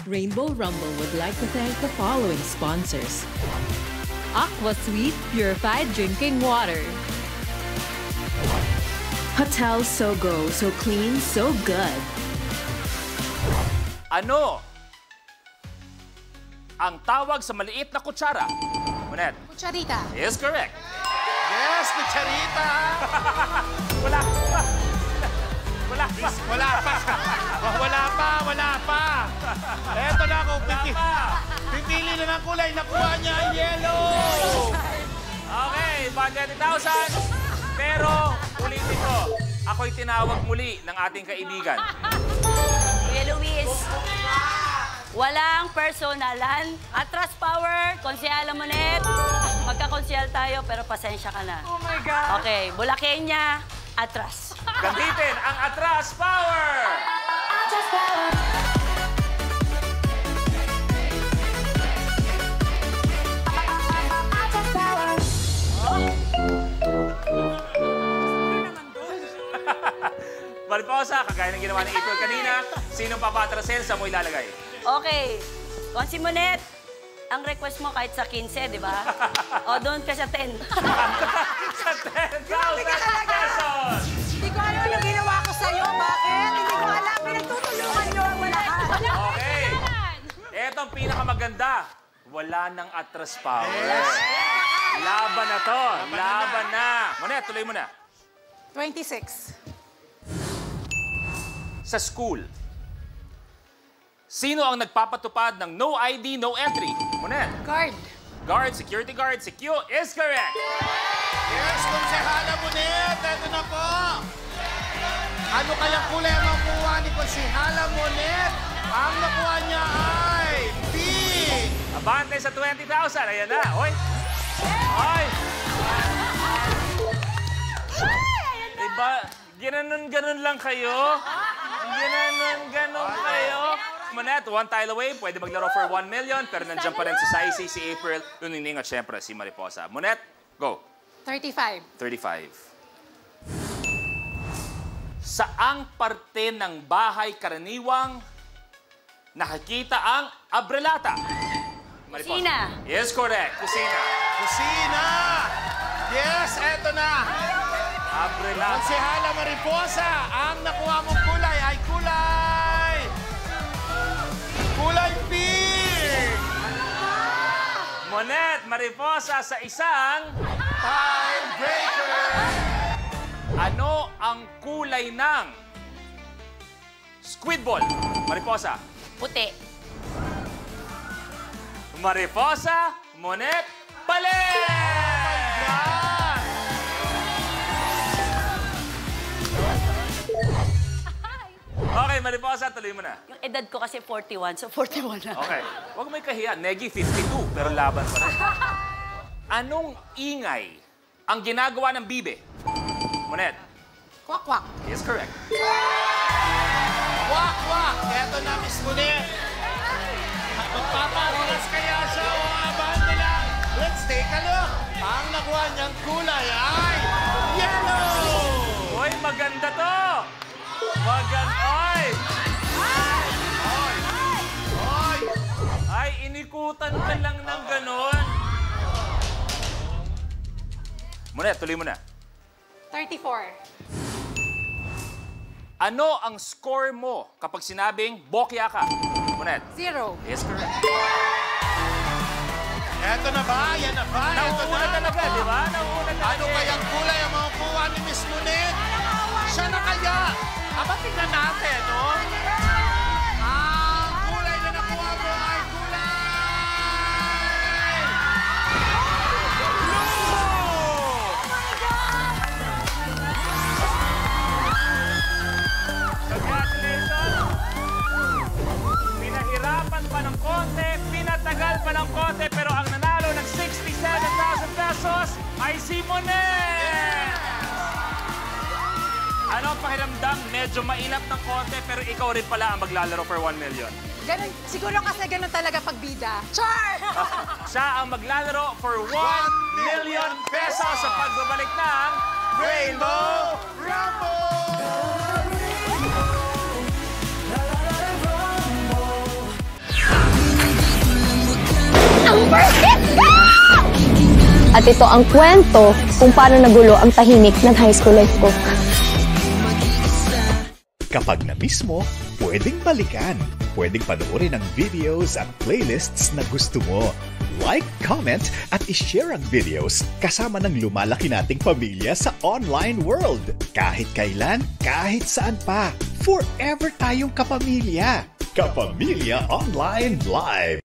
Rainbow Rumble would like to thank the following sponsors. Aqua Sweet Purified Drinking Water. Hotel Sogo, so clean, so good. Ano ang tawag sa maliit na kutsara? Monet. Kutsarita. Is correct. Yes, kutsarita! Wala pa. Wala pa. Wala pa. Wala pa, wala pa. Eto na ako, pipili na ng kulay. Nakuha niya ang yellow. Okay, 120,000. Pero, ulitin ko, ako'y tinawag muli ng ating kaibigan. Kuya Luis, walang personalan. Atras Power, Konsyala Monet. Magkakonsyal tayo, pero pasensya ka na. Oh my God. Okay, Bulakenya, atras. Gamitin ang Atras Power! Atras Power! Atras Power! Mariposa, kagaya ng ginawa ni April kanina, sinong papatrasin sa mo ilalagay? Okay, Konsi Monet, ang request mo kahit sa 15, di ba? O, doon ka sa 10. Sa 10,000 pesos! Hindi ko alam yung ginawa ko sa'yo. Bakit? Hindi ko alam. Pinagtutulungan niyo ang lahat. Okay. Eto ang pinakamaganda. Wala nang Atras Power. Yes. Laban na to. Laban na. Monet, tuloy mo na. 26. Sa school, sino ang nagpapatupad ng no ID, no entry? Monet. Guard. Guard, security guard, si Q is correct. Yes, Konsehala Monet. Eto na po. Ano kayang kulay ang makuha ni Konsehala Monet? Ang nakuha niya ay pink. Abante sa 20,000. Ayan na. Oy. Oy. Iba, ginanon-ganon lang kayo. Ginanon-ganon kayo. Monet, one tile away. Pwede maglaro for 1 million. Pero nandiyan pa rin si Saisi, si April, Nuning at syempre si Mariposa. Monet, go. 35. 35. Saang parte ng bahay karaniwang nakikita ang abrelata? Mariposa. Kusina. Yes, correct. Kusina. Kusina. Yes, eto na. Abrelata. Konsehala Mariposa, ang nakuha mong kulay ay kulay pink. Monet, Mariposa sa isang Tiebreaker. ano ang kulay ng squid ball? Mariposa. Puti. Mariposa, Monet, Pali! Okay, Mariposa, tuloy mo na. Yung edad ko kasi 41, so 41 na. Okay. Huwag may kahiya. Negi, 52, pero laban pa rin. Anong ingay ang ginagawa ng bibe? Monet. Kwak-kwak. Yes, correct. Wak-wak. Eto na, Miss Monet. Magpaparulas kaya siya o abante lang. Let's take a look. Ang nakuha niyang kulay ay yellow. Uy, maganda to! Maganda! Oy! Oy. Ay, inikutan ka lang ng ganon. Monet, tuloy mo na. 34. Ano ang score mo kapag sinabing bokya ka? Monet. 0. Yes, correct. Eto na ba? Yan na ba? Eto Nauuna na. talaga, di ba? Nauuna talaga. Ano kayang kulay ang makukuha ni Miss Monet? Siya na kaya? Aba, tingnan natin, no? Ang kulay na nakuha mo ay kulay! Blue! Congratulations! Pinahirapan pa ng konti, pinatagal pa ng konti, pero ang nanalo ng 67,000 pesos ay si Monet! Ano ang pakiramdam? Medyo mailap ng konti, pero ikaw rin pala ang maglalaro for 1 million. Ganun, siguro kasi ganun talaga pag bida. Char! Siya ang maglalaro for 1 million pesos sa pagbabalik ng Rainbow Rumble! Ang first hit ko! At ito ang kwento kung paano nagulo ang tahimik ng high school life ko. Kapag na-miss mo, pwedeng balikan. Pwedeng panoorin ang videos at playlists na gusto mo. Like, comment, at ishare ang videos kasama ng lumalaki nating pamilya sa online world. Kahit kailan, kahit saan pa. Forever tayong kapamilya. Kapamilya Online Live.